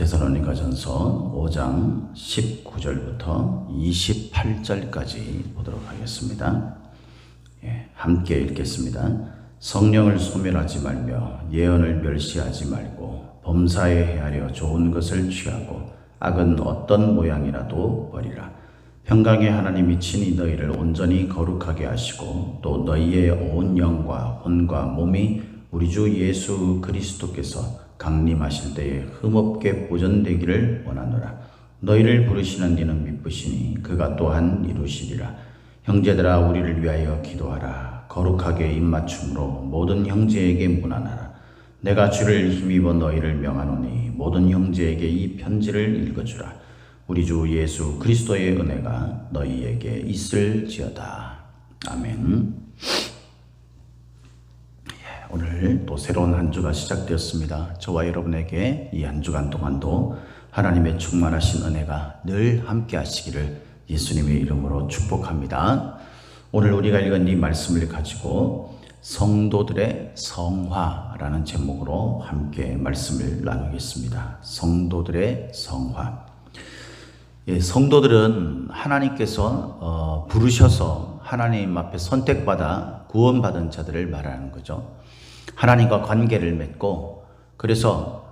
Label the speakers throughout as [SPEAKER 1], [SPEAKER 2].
[SPEAKER 1] 데살로니가전서 5장 19절부터 28절까지 보도록 하겠습니다. 함께 읽겠습니다. 성령을 소멸하지 말며 예언을 멸시하지 말고 범사에 헤아려 좋은 것을 취하고 악은 어떤 모양이라도 버리라. 평강의 하나님이 친히 너희를 온전히 거룩하게 하시고 또 너희의 온 영과 혼과 몸이 우리 주 예수 그리스도께서 강림하실 때에 흠없게 보존되기를 원하노라. 너희를 부르시는 이는 미쁘시니 그가 또한 이루시리라. 형제들아, 우리를 위하여 기도하라. 거룩하게 입맞춤으로 모든 형제에게 문안하라. 내가 주를 힘입어 너희를 명하노니 모든 형제에게 이 편지를 읽어주라. 우리 주 예수 그리스도의 은혜가 너희에게 있을지어다. 아멘. 오늘 또 새로운 한 주가 시작되었습니다. 저와 여러분에게 이 한 주간 동안도 하나님의 충만하신 은혜가 늘 함께 하시기를 예수님의 이름으로 축복합니다. 오늘 우리가 읽은 이 말씀을 가지고 성도들의 성화라는 제목으로 함께 말씀을 나누겠습니다. 성도들의 성화. 성도들은 하나님께서 부르셔서 하나님 앞에 선택받아 구원받은 자들을 말하는 거죠. 하나님과 관계를 맺고, 그래서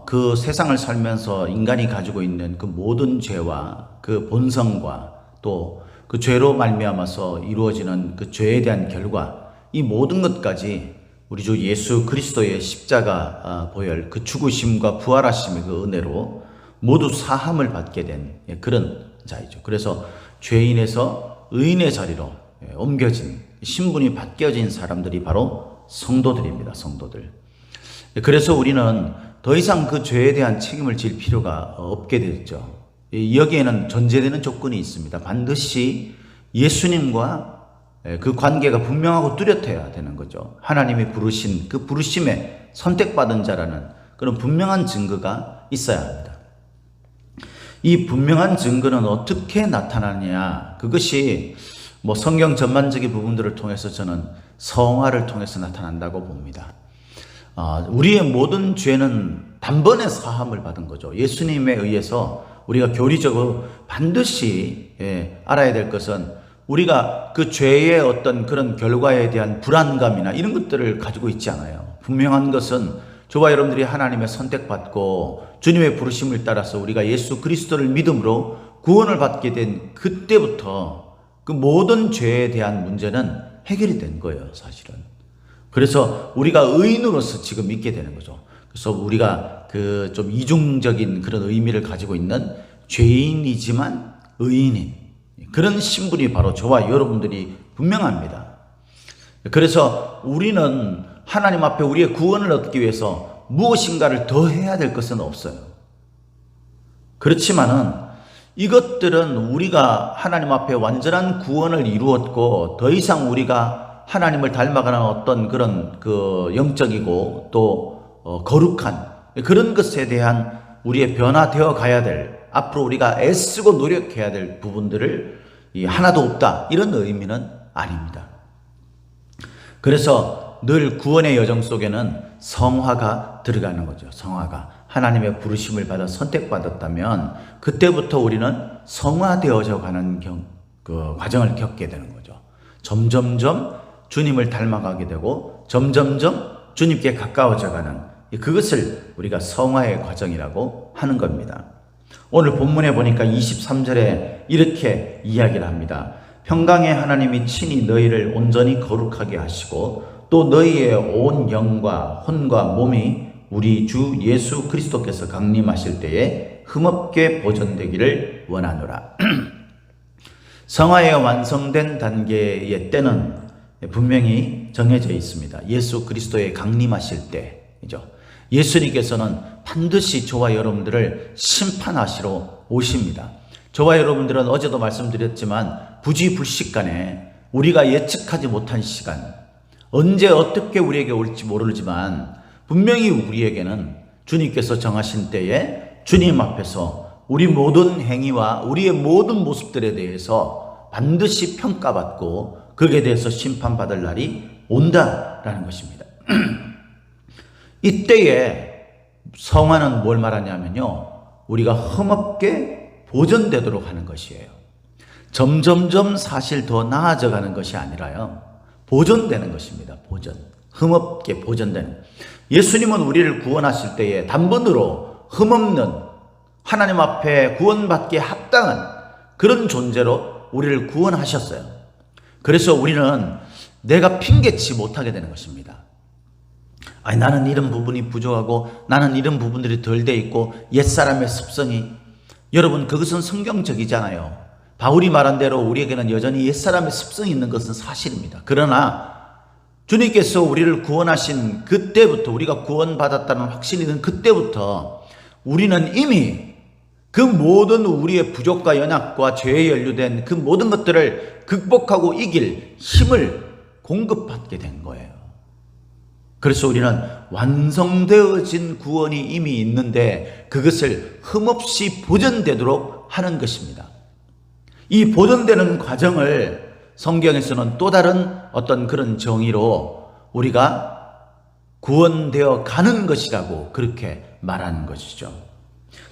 [SPEAKER 1] 그 세상을 살면서 인간이 가지고 있는 그 모든 죄와 그 본성과 또 그 죄로 말미암아서 이루어지는 그 죄에 대한 결과, 이 모든 것까지 우리 주 예수 그리스도의 십자가 보혈 그 죽으심과 부활하심의 그 은혜로 모두 사함을 받게 된 그런 자이죠. 그래서 죄인에서 의인의 자리로 옮겨진, 신분이 바뀌어진 사람들이 바로 성도들입니다. 성도들. 그래서 우리는 더 이상 그 죄에 대한 책임을 질 필요가 없게 됐죠. 여기에는 전제되는 조건이 있습니다. 반드시 예수님과 그 관계가 분명하고 뚜렷해야 되는 거죠. 하나님이 부르신 그 부르심에 선택받은 자라는 그런 분명한 증거가 있어야 합니다. 이 분명한 증거는 어떻게 나타나느냐, 그것이 성경 전반적인 부분들을 통해서 저는 성화를 통해서 나타난다고 봅니다. 우리의 모든 죄는 단번에 사함을 받은 거죠. 예수님에 의해서 우리가 교리적으로 반드시 알아야 될 것은, 우리가 그 죄의 어떤 그런 결과에 대한 불안감이나 이런 것들을 가지고 있지 않아요. 분명한 것은 저와 여러분들이 하나님의 선택받고 주님의 부르심을 따라서 우리가 예수 그리스도를 믿음으로 구원을 받게 된 그때부터 그 모든 죄에 대한 문제는 해결이 된 거예요, 사실은. 그래서 우리가 의인으로서 지금 믿게 되는 거죠. 그래서 우리가 그 좀 이중적인 그런 의미를 가지고 있는 죄인이지만 의인인 그런 신분이 바로 저와 여러분들이 분명합니다. 그래서 우리는 하나님 앞에 우리의 구원을 얻기 위해서 무엇인가를 더 해야 될 것은 없어요. 그렇지만은 이것들은 우리가 하나님 앞에 완전한 구원을 이루었고, 더 이상 우리가 하나님을 닮아가는 어떤 그런 그 영적이고 또 거룩한 그런 것에 대한 우리의 변화되어 가야 될, 앞으로 우리가 애쓰고 노력해야 될 부분들을 하나도 없다, 이런 의미는 아닙니다. 그래서 늘 구원의 여정 속에는 성화가 들어가는 거죠. 성화가 하나님의 부르심을 받아 선택받았다면 그때부터 우리는 성화되어져 가는 그 과정을 겪게 되는 거죠. 점점점 주님을 닮아가게 되고 점점점 주님께 가까워져 가는, 그것을 우리가 성화의 과정이라고 하는 겁니다. 오늘 본문에 보니까 23절에 이렇게 이야기를 합니다. 평강의 하나님이 친히 너희를 온전히 거룩하게 하시고 또 너희의 온 영과 혼과 몸이 우리 주 예수 그리스도께서 강림하실 때에 흠없게 보존되기를 원하노라. 성화의 완성된 단계의 때는 분명히 정해져 있습니다. 예수 그리스도의 강림하실 때이죠. 예수님께서는 반드시 저와 여러분들을 심판하시러 오십니다. 저와 여러분들은 어제도 말씀드렸지만 부지불식간에 우리가 예측하지 못한 시간, 언제 어떻게 우리에게 올지 모르지만 분명히 우리에게는 주님께서 정하신 때에 주님 앞에서 우리 모든 행위와 우리의 모든 모습들에 대해서 반드시 평가받고 거기에 대해서 심판받을 날이 온다라는 것입니다. 이때에 성화는 뭘 말하냐면요, 우리가 흠없게 보존되도록 하는 것이에요. 점점점 사실 더 나아져가는 것이 아니라요, 보존되는 것입니다. 보존. 흠없게 보존되는. 예수님은 우리를 구원하실 때에 단번으로 흠없는, 하나님 앞에 구원받기에 합당한 그런 존재로 우리를 구원하셨어요. 그래서 우리는 내가 핑계치 못하게 되는 것입니다. 아니, 나는 이런 부분이 부족하고 나는 이런 부분들이 덜 돼 있고 옛사람의 습성이, 여러분 그것은 성경적이잖아요. 바울이 말한 대로 우리에게는 여전히 옛사람의 습성이 있는 것은 사실입니다. 그러나 주님께서 우리를 구원하신 그때부터, 우리가 구원받았다는 확신이 든 그때부터 우리는 이미 그 모든 우리의 부족과 연약과 죄에 연루된 그 모든 것들을 극복하고 이길 힘을 공급받게 된 거예요. 그래서 우리는 완성되어진 구원이 이미 있는데 그것을 흠없이 보존되도록 하는 것입니다. 이 보존되는 과정을 성경에서는 또 다른 어떤 그런 정의로 우리가 구원되어 가는 것이라고 그렇게 말하는 것이죠.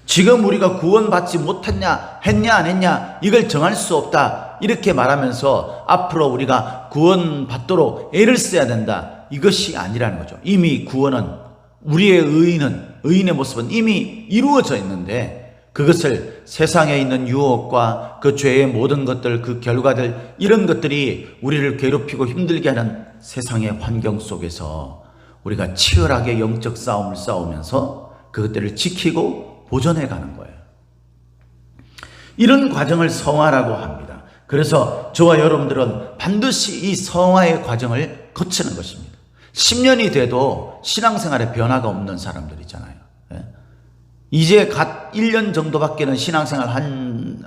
[SPEAKER 1] 지금 우리가 구원받지 못했냐, 했냐 안 했냐, 이걸 정할 수 없다, 이렇게 말하면서 앞으로 우리가 구원받도록 애를 써야 된다, 이것이 아니라는 거죠. 이미 구원은, 우리의 의인의 모습은 이미 이루어져 있는데 그것을 세상에 있는 유혹과 그 죄의 모든 것들, 그 결과들, 이런 것들이 우리를 괴롭히고 힘들게 하는 세상의 환경 속에서 우리가 치열하게 영적 싸움을 싸우면서 그것들을 지키고 보존해 가는 거예요. 이런 과정을 성화라고 합니다. 그래서 저와 여러분들은 반드시 이 성화의 과정을 거치는 것입니다. 10년이 돼도 신앙생활에 변화가 없는 사람들이잖아요. 이제 갓 1년 정도밖에는 신앙생활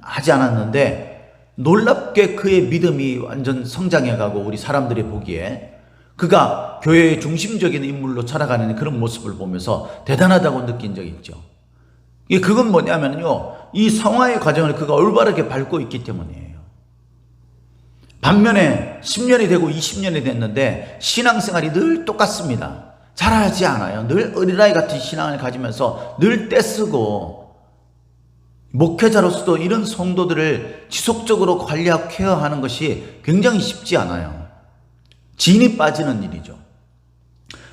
[SPEAKER 1] 하지 않았는데 놀랍게 그의 믿음이 완전 성장해가고 우리 사람들이 보기에 그가 교회의 중심적인 인물로 자라가는 그런 모습을 보면서 대단하다고 느낀 적이 있죠. 그건 뭐냐면요, 이 성화의 과정을 그가 올바르게 밟고 있기 때문이에요. 반면에 10년이 되고 20년이 됐는데 신앙생활이 늘 똑같습니다. 잘하지 않아요. 늘 어린아이 같은 신앙을 가지면서 늘 떼쓰고, 목회자로서도 이런 성도들을 지속적으로 관리하고 케어하는 것이 굉장히 쉽지 않아요. 진이 빠지는 일이죠.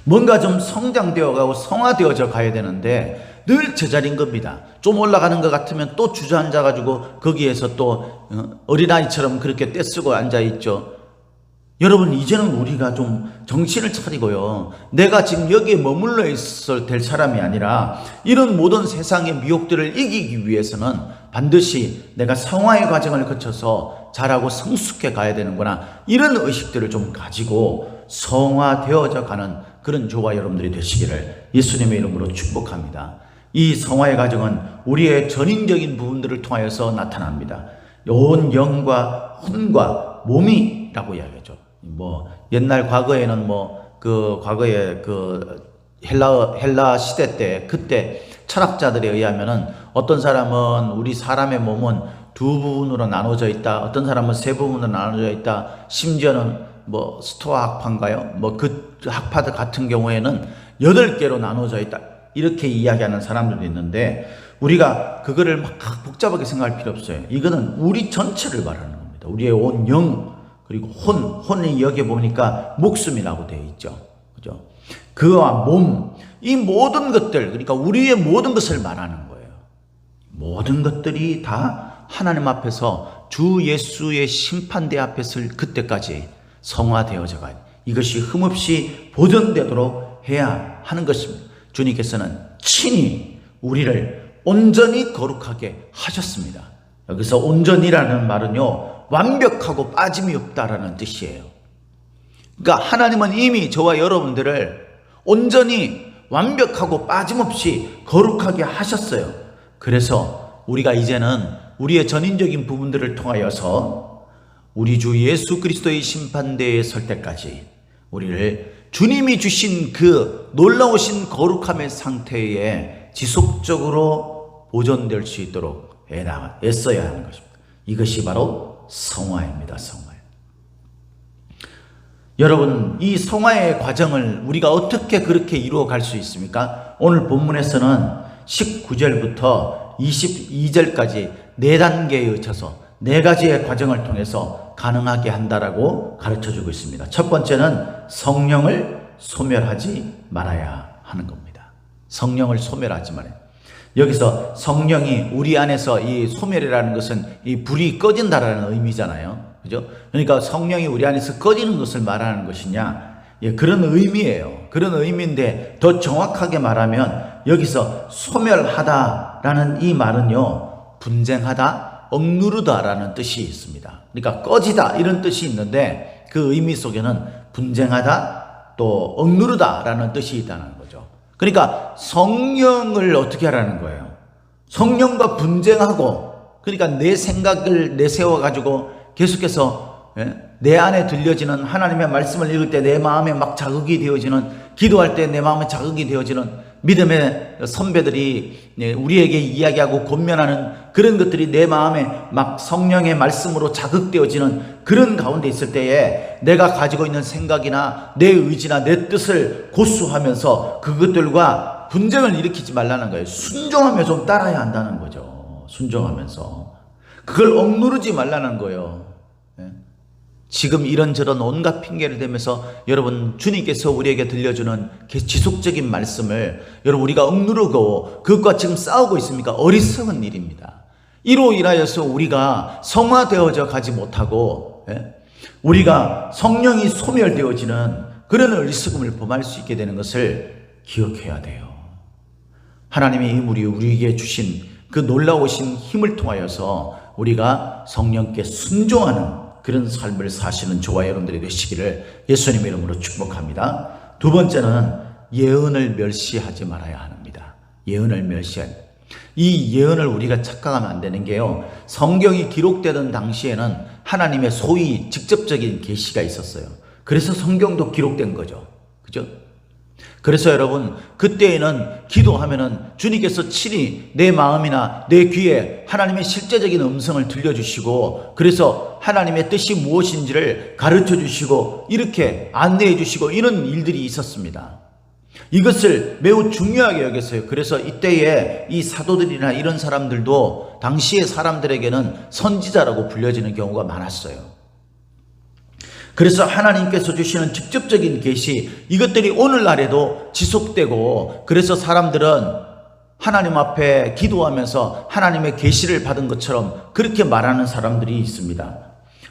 [SPEAKER 1] 뭔가 좀 성장되어 가고 성화되어져 가야 되는데 늘 제자리인 겁니다. 좀 올라가는 것 같으면 또 주저앉아 가지고 거기에서 또 어린아이처럼 그렇게 떼쓰고 앉아있죠. 여러분, 이제는 우리가 좀 정신을 차리고요, 내가 지금 여기에 머물러 있어야 될 사람이 아니라 이런 모든 세상의 미혹들을 이기기 위해서는 반드시 내가 성화의 과정을 거쳐서 자라고 성숙해 가야 되는구나, 이런 의식들을 좀 가지고 성화되어져 가는 그런 저와 여러분들이 되시기를 예수님의 이름으로 축복합니다. 이 성화의 과정은 우리의 전인적인 부분들을 통하여서 나타납니다. 온 영과 혼과 몸이라고 이야기하죠. 옛날 과거에는 과거에 헬라 시대 때, 그때 철학자들에 의하면은 어떤 사람은 우리 사람의 몸은 두 부분으로 나눠져 있다, 어떤 사람은 세 부분으로 나눠져 있다, 심지어는 스토아 학파인가요? 그 학파들 같은 경우에는 8개로 나눠져 있다, 이렇게 이야기하는 사람들도 있는데 우리가 그거를 막 복잡하게 생각할 필요 없어요. 이거는 우리 전체를 말하는 겁니다. 우리의 온 영, 그리고 혼이 여기 보니까 목숨이라고 되어 있죠. 그죠? 그와 몸, 이 모든 것들, 그러니까 우리의 모든 것을 말하는 거예요. 모든 것들이 다 하나님 앞에서 주 예수의 심판대 앞에 설 그때까지 성화되어져 가요. 이것이 흠없이 보존되도록 해야 하는 것입니다. 주님께서는 친히 우리를 온전히 거룩하게 하셨습니다. 여기서 온전이라는 말은요, 완벽하고 빠짐이 없다라는 뜻이에요. 그러니까 하나님은 이미 저와 여러분들을 온전히 완벽하고 빠짐없이 거룩하게 하셨어요. 그래서 우리가 이제는 우리의 전인적인 부분들을 통하여서 우리 주 예수 그리스도의 심판대에 설 때까지 우리를 주님이 주신 그 놀라우신 거룩함의 상태에 지속적으로 보존될 수 있도록 애써야 하는 것입니다. 이것이 바로 성화입니다. 성화. 여러분, 이 성화의 과정을 우리가 어떻게 그렇게 이루어 갈 수 있습니까? 오늘 본문에서는 19절부터 22절까지 4단계에 의쳐서 4가지의 과정을 통해서 가능하게 한다라고 가르쳐 주고 있습니다. 첫 번째는 성령을 소멸하지 말아야 하는 겁니다. 성령을 소멸하지 말아야. 여기서 성령이 우리 안에서 이 소멸이라는 것은 이 불이 꺼진다라는 의미잖아요. 그죠? 그러니까 성령이 우리 안에서 꺼지는 것을 말하는 것이냐? 예, 그런 의미예요. 그런 의미인데 더 정확하게 말하면 여기서 소멸하다라는 이 말은요, 분쟁하다, 억누르다라는 뜻이 있습니다. 그러니까 꺼지다 이런 뜻이 있는데 그 의미 속에는 분쟁하다 또 억누르다라는 뜻이 있다는 거죠. 그러니까 성령을 어떻게 하라는 거예요? 성령과 분쟁하고, 그러니까 내 생각을 내세워 가지고 계속해서 내 안에 들려지는 하나님의 말씀을 읽을 때 내 마음에 막 자극이 되어지는, 기도할 때 내 마음에 자극이 되어지는, 믿음의 선배들이 우리에게 이야기하고 권면하는 그런 것들이 내 마음에 막 성령의 말씀으로 자극되어지는 그런 가운데 있을 때에 내가 가지고 있는 생각이나 내 의지나 내 뜻을 고수하면서 그것들과 분쟁을 일으키지 말라는 거예요. 순종하며 좀 따라야 한다는 거죠. 순종하면서 그걸 억누르지 말라는 거예요. 지금 이런저런 온갖 핑계를 대면서 여러분, 주님께서 우리에게 들려주는 지속적인 말씀을 여러분 우리가 억누르고 그것과 지금 싸우고 있습니까? 어리석은 일입니다. 이로 인하여서 우리가 성화되어져 가지 못하고 우리가 성령이 소멸되어지는 그런 어리석음을 범할 수 있게 되는 것을 기억해야 돼요. 하나님의 힘으로 우리에게 주신 그 놀라우신 힘을 통하여서 우리가 성령께 순종하는 그런 삶을 사시는 저와 여러분들이 되시기를 예수님의 이름으로 축복합니다. 두 번째는 예언을 멸시하지 말아야 합니다. 예언을 멸시하지. 이 예언을 우리가 착각하면 안 되는 게요, 성경이 기록되던 당시에는 하나님의 소위 직접적인 계시가 있었어요. 그래서 성경도 기록된 거죠. 그죠? 그래서 여러분, 그때에는 기도하면은 주님께서 친히 내 마음이나 내 귀에 하나님의 실제적인 음성을 들려주시고, 그래서 하나님의 뜻이 무엇인지를 가르쳐 주시고 이렇게 안내해 주시고 이런 일들이 있었습니다. 이것을 매우 중요하게 여겼어요. 그래서 이때에 이 사도들이나 이런 사람들도 당시의 사람들에게는 선지자라고 불려지는 경우가 많았어요. 그래서 하나님께서 주시는 직접적인 계시, 이것들이 오늘날에도 지속되고, 그래서 사람들은 하나님 앞에 기도하면서 하나님의 계시를 받은 것처럼 그렇게 말하는 사람들이 있습니다.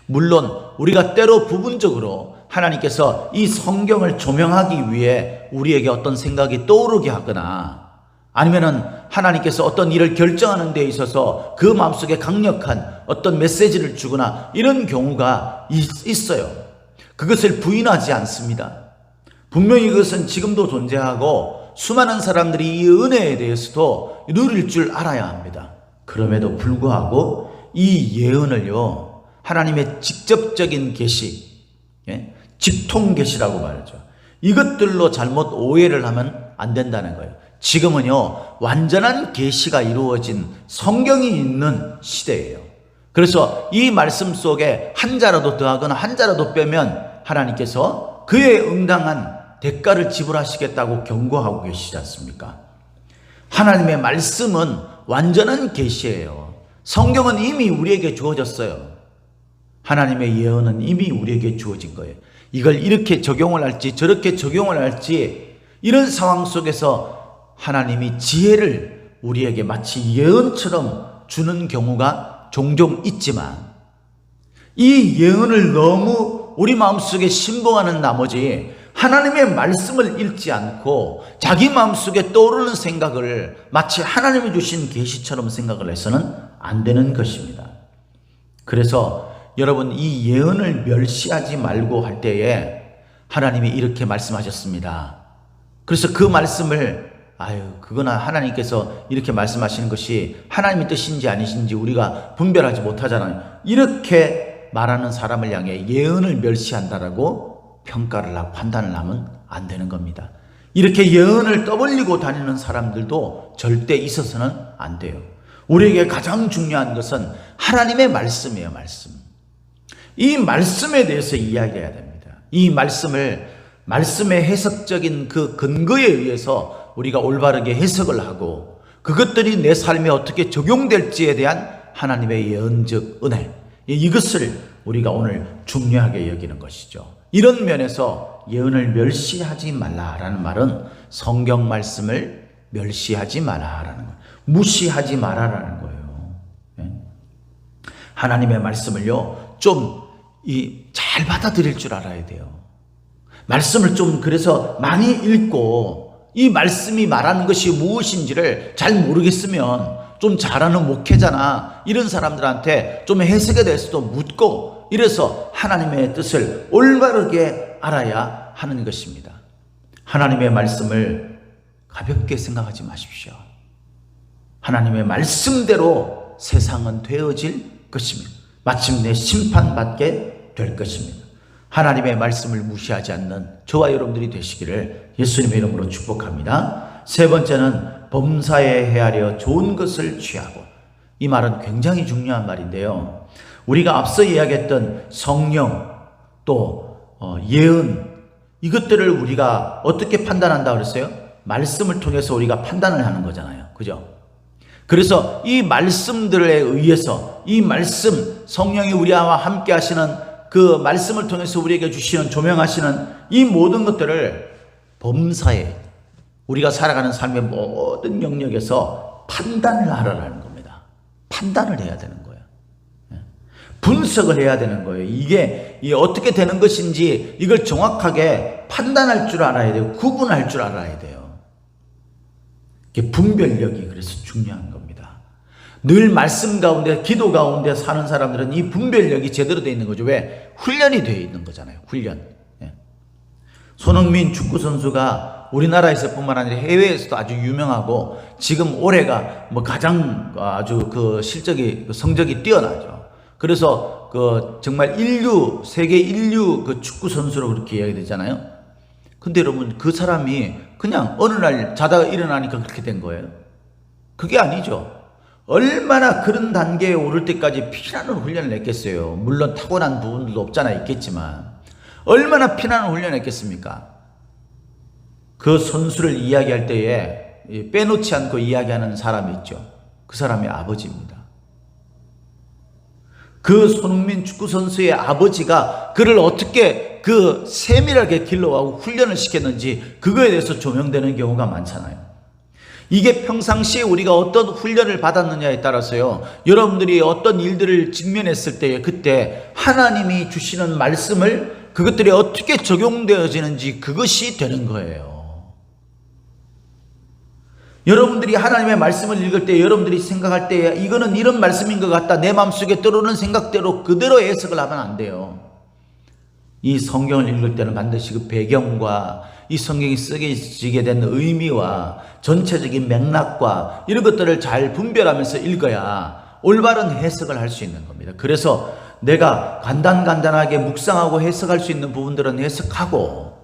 [SPEAKER 1] 물론 우리가 때로 부분적으로 하나님께서 이 성경을 조명하기 위해 우리에게 어떤 생각이 떠오르게 하거나, 아니면은 하나님께서 어떤 일을 결정하는 데 있어서 그 마음속에 강력한 어떤 메시지를 주거나 이런 경우가 있어요. 그것을 부인하지 않습니다. 분명히 그것은 지금도 존재하고 수많은 사람들이 이 은혜에 대해서도 누릴 줄 알아야 합니다. 그럼에도 불구하고 이 예언을요, 하나님의 직접적인 계시, 직통 계시라고 말하죠. 이것들로 잘못 오해를 하면 안 된다는 거예요. 지금은요, 완전한 계시가 이루어진 성경이 있는 시대예요. 그래서 이 말씀 속에 한 자라도 더하거나 한 자라도 빼면 하나님께서 그에 응당한 대가를 지불하시겠다고 경고하고 계시지 않습니까? 하나님의 말씀은 완전한 계시예요. 성경은 이미 우리에게 주어졌어요. 하나님의 예언은 이미 우리에게 주어진 거예요. 이걸 이렇게 적용을 할지 저렇게 적용을 할지, 이런 상황 속에서 하나님이 지혜를 우리에게 마치 예언처럼 주는 경우가 종종 있지만, 이 예언을 너무 우리 마음속에 신봉하는 나머지 하나님의 말씀을 읽지 않고 자기 마음속에 떠오르는 생각을 마치 하나님이 주신 계시처럼 생각을 해서는 안 되는 것입니다. 그래서 여러분, 이 예언을 멸시하지 말고 할 때에 하나님이 이렇게 말씀하셨습니다. 그래서 그 말씀을 그거나 하나님께서 이렇게 말씀하시는 것이 하나님의 뜻인지 아니신지 우리가 분별하지 못하잖아요. 이렇게 말하는 사람을 향해 예언을 멸시한다라고 평가를 하고 판단을 하면 안 되는 겁니다. 이렇게 예언을 떠벌리고 다니는 사람들도 절대 있어서는 안 돼요. 우리에게 가장 중요한 것은 하나님의 말씀이에요. 말씀. 이 말씀에 대해서 이야기해야 됩니다. 이 말씀의 해석적인 그 근거에 의해서 우리가 올바르게 해석을 하고 그것들이 내 삶에 어떻게 적용될지에 대한 하나님의 예언적 은혜, 이것을 우리가 오늘 중요하게 여기는 것이죠. 이런 면에서 예언을 멸시하지 말라라는 말은 성경 말씀을 멸시하지 말라라는 거예요. 무시하지 말라라는 거예요. 하나님의 말씀을요, 좀 잘 받아들일 줄 알아야 돼요. 말씀을 좀 그래서 많이 읽고 이 말씀이 말하는 것이 무엇인지를 잘 모르겠으면 좀 잘하는 목회자나 이런 사람들한테 좀 해석에 대해서도 묻고 이래서 하나님의 뜻을 올바르게 알아야 하는 것입니다. 하나님의 말씀을 가볍게 생각하지 마십시오. 하나님의 말씀대로 세상은 되어질 것입니다. 마침내 심판받게 될 것입니다. 하나님의 말씀을 무시하지 않는 저와 여러분들이 되시기를 예수님의 이름으로 축복합니다. 세 번째는 범사에 헤아려 좋은 것을 취하고. 이 말은 굉장히 중요한 말인데요. 우리가 앞서 이야기했던 성령 또 예언, 이것들을 우리가 어떻게 판단한다고 그랬어요? 말씀을 통해서 우리가 판단을 하는 거잖아요. 그죠? 그래서 이 말씀들에 의해서 이 말씀, 성령이 우리와 함께 하시는 그 말씀을 통해서 우리에게 주시는, 조명하시는 이 모든 것들을 범사에 우리가 살아가는 삶의 모든 영역에서 판단을 하라는 겁니다. 판단을 해야 되는 거예요. 분석을 해야 되는 거예요. 이게 어떻게 되는 것인지 이걸 정확하게 판단할 줄 알아야 돼요. 구분할 줄 알아야 돼요. 이게 분별력이 그래서 중요한 겁니다. 늘 말씀 가운데, 기도 가운데 사는 사람들은 이 분별력이 제대로 되어 있는 거죠. 왜? 훈련이 되어 있는 거잖아요. 훈련. 손흥민 축구선수가 우리나라에서뿐만 아니라 해외에서도 아주 유명하고 지금 올해가 가장 아주 실적이, 성적이 뛰어나죠. 그래서 정말 세계 인류 축구선수로 그렇게 이야기되잖아요. 근데 여러분, 그 사람이 그냥 어느 날 자다가 일어나니까 그렇게 된 거예요. 그게 아니죠. 얼마나 그런 단계에 오를 때까지 피나는 훈련을 했겠어요. 물론 타고난 부분들도 없잖아 있겠지만 얼마나 피나는 훈련을 했겠습니까? 그 선수를 이야기할 때에 빼놓지 않고 이야기하는 사람이 있죠. 그 사람이 아버지입니다. 그 손흥민 축구선수의 아버지가 그를 어떻게 세밀하게 길러가고 훈련을 시켰는지 그거에 대해서 조명되는 경우가 많잖아요. 이게 평상시에 우리가 어떤 훈련을 받았느냐에 따라서요, 여러분들이 어떤 일들을 직면했을 때 그때 하나님이 주시는 말씀을 그것들이 어떻게 적용되어지는지 그것이 되는 거예요. 여러분들이 하나님의 말씀을 읽을 때 여러분들이 생각할 때 이거는 이런 말씀인 것 같다, 내 마음속에 떠오르는 생각대로 그대로 해석을 하면 안 돼요. 이 성경을 읽을 때는 반드시 그 배경과 이 성경이 쓰여지게 된 의미와 전체적인 맥락과 이런 것들을 잘 분별하면서 읽어야 올바른 해석을 할 수 있는 겁니다. 그래서 내가 간단하게 묵상하고 해석할 수 있는 부분들은 해석하고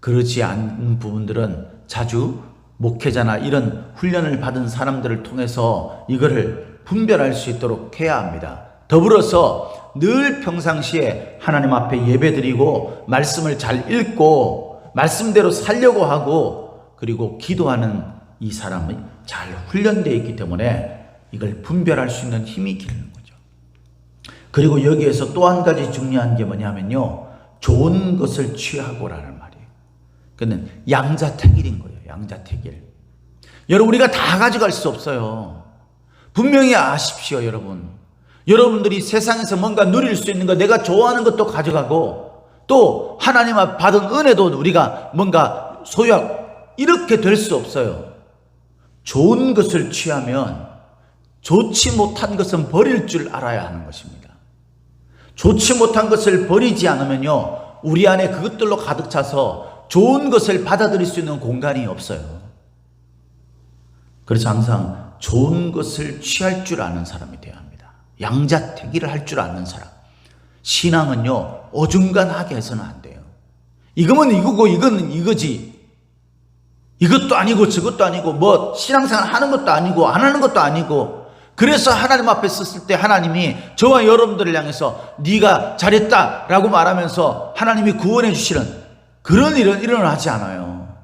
[SPEAKER 1] 그렇지 않은 부분들은 자주 목회자나 이런 훈련을 받은 사람들을 통해서 이거를 분별할 수 있도록 해야 합니다. 더불어서 늘 평상시에 하나님 앞에 예배드리고 말씀을 잘 읽고 말씀대로 살려고 하고 그리고 기도하는 이 사람이 잘 훈련되어 있기 때문에 이걸 분별할 수 있는 힘이 기르는 거죠. 그리고 여기에서 또 한 가지 중요한 게 뭐냐면요, 좋은 것을 취하고라는 말이에요. 그는 양자택일인 거예요. 양자택일. 여러분, 우리가 다 가져갈 수 없어요. 분명히 아십시오. 여러분들이 세상에서 뭔가 누릴 수 있는 거, 내가 좋아하는 것도 가져가고 또 하나님 앞 받은 은혜도 우리가 뭔가 소유하고 이렇게 될 수 없어요. 좋은 것을 취하면 좋지 못한 것은 버릴 줄 알아야 하는 것입니다. 좋지 못한 것을 버리지 않으면요, 우리 안에 그것들로 가득 차서 좋은 것을 받아들일 수 있는 공간이 없어요. 그래서 항상 좋은 것을 취할 줄 아는 사람이 되어야 합니다. 양자택일을 할 줄 아는 사람. 신앙은요, 어중간하게 해서는 안 돼요. 이거면 이거고 이거는 이거지. 이것도 아니고 저것도 아니고 신앙생활 하는 것도 아니고 안 하는 것도 아니고 그래서 하나님 앞에 섰을 때 하나님이 저와 여러분들을 향해서 네가 잘했다라고 말하면서 하나님이 구원해 주시는 그런 일은 일어나지 않아요.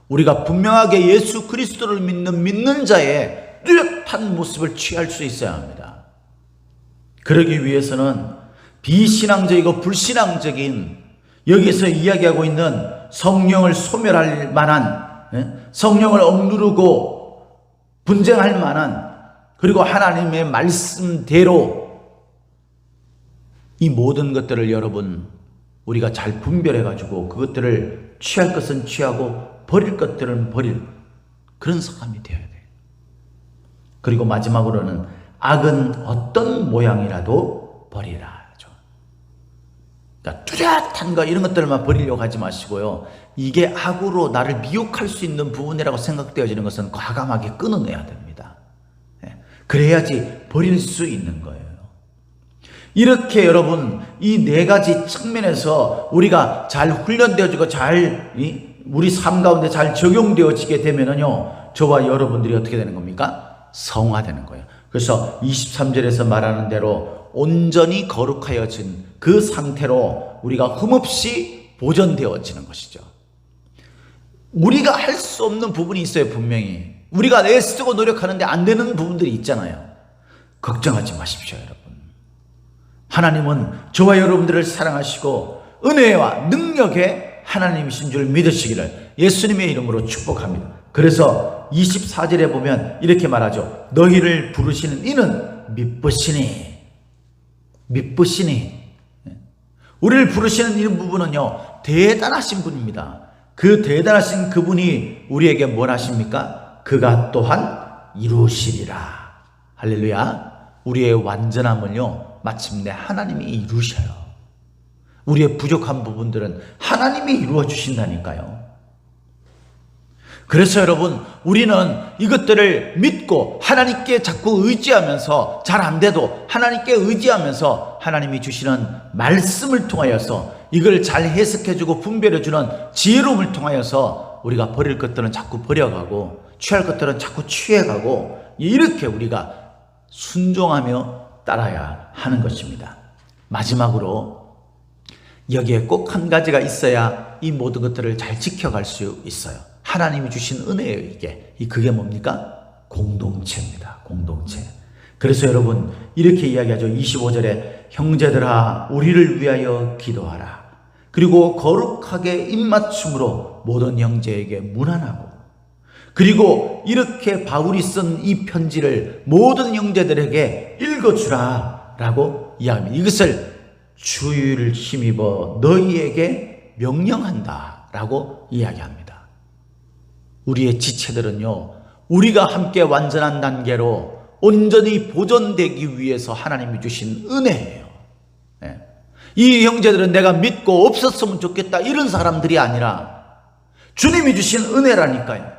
[SPEAKER 1] 우리가 분명하게 예수 그리스도를 믿는 자의 뚜렷한 모습을 취할 수 있어야 합니다. 그러기 위해서는 비신앙적이고 불신앙적인 여기서 이야기하고 있는 성령을 소멸할 만한, 성령을 억누르고 분쟁할 만한, 그리고 하나님의 말씀대로 이 모든 것들을 여러분 우리가 잘 분별해 가지고 그것들을 취할 것은 취하고 버릴 것들은 버릴 그런 사람이 되어야 돼요. 그리고 마지막으로는 악은 어떤 모양이라도 버리라. 그러니까 뚜렷한 거 이런 것들만 버리려고 하지 마시고요. 이게 악으로 나를 미혹할 수 있는 부분이라고 생각되어지는 것은 과감하게 끊어내야 됩니다. 그래야지 버릴 수 있는 거예요. 이렇게 여러분 이 네 가지 측면에서 우리가 잘 훈련되어지고 잘 우리 삶 가운데 잘 적용되어지게 되면은요, 저와 여러분들이 어떻게 되는 겁니까? 성화되는 거예요. 그래서 23절에서 말하는 대로 온전히 거룩하여진 그 상태로 우리가 흠없이 보존되어지는 것이죠. 우리가 할 수 없는 부분이 있어요. 분명히 우리가 애쓰고 노력하는데 안 되는 부분들이 있잖아요. 걱정하지 마십시오. 여러분, 하나님은 저와 여러분들을 사랑하시고 은혜와 능력의 하나님이신 줄 믿으시기를 예수님의 이름으로 축복합니다. 그래서 24절에 보면 이렇게 말하죠. 너희를 부르시는 이는 미쁘시니. 우리를 부르시는 이 부분은요, 대단하신 분입니다. 그 대단하신 그분이 우리에게 뭘 하십니까? 그가 또한 이루시리라. 할렐루야. 우리의 완전함을요, 마침내 하나님이 이루셔요. 우리의 부족한 부분들은 하나님이 이루어 주신다니까요. 그래서 여러분, 우리는 이것들을 믿고 하나님께 자꾸 의지하면서 잘 안 돼도 하나님께 의지하면서 하나님이 주시는 말씀을 통하여서 이걸 잘 해석해주고 분별해주는 지혜로움을 통하여서 우리가 버릴 것들은 자꾸 버려가고 취할 것들은 자꾸 취해가고 이렇게 우리가 순종하며 따라야 하는 것입니다. 마지막으로 여기에 꼭 한 가지가 있어야 이 모든 것들을 잘 지켜갈 수 있어요. 하나님이 주신 은혜예요. 그게 뭡니까? 공동체입니다. 공동체. 그래서 여러분 이렇게 이야기하죠. 25절에 형제들아 우리를 위하여 기도하라. 그리고 거룩하게 입맞춤으로 모든 형제에게 문안하고, 그리고 이렇게 바울이 쓴 이 편지를 모든 형제들에게 읽어주라 라고 이야기합니다. 이것을 주의를 힘입어 너희에게 명령한다 라고 이야기합니다. 우리의 지체들은요, 우리가 함께 완전한 단계로 온전히 보존되기 위해서 하나님이 주신 은혜예요. 이 형제들은 내가 믿고 없었으면 좋겠다 이런 사람들이 아니라 주님이 주신 은혜라니까요.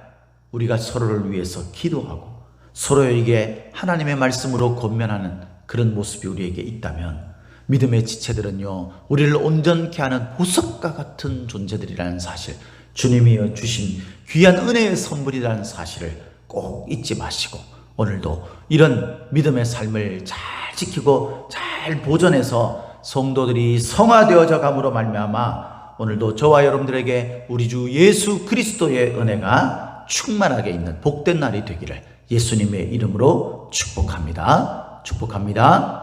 [SPEAKER 1] 우리가 서로를 위해서 기도하고 서로에게 하나님의 말씀으로 권면하는 그런 모습이 우리에게 있다면 믿음의 지체들은요, 우리를 온전케 하는 보석과 같은 존재들이라는 사실, 주님이 주신 귀한 은혜의 선물이라는 사실을 꼭 잊지 마시고 오늘도 이런 믿음의 삶을 잘 지키고 잘 보존해서 성도들이 성화되어져 감으로 말미암아 오늘도 저와 여러분들에게 우리 주 예수 그리스도의 은혜가 충만하게 있는 복된 날이 되기를 예수님의 이름으로 축복합니다. 축복합니다.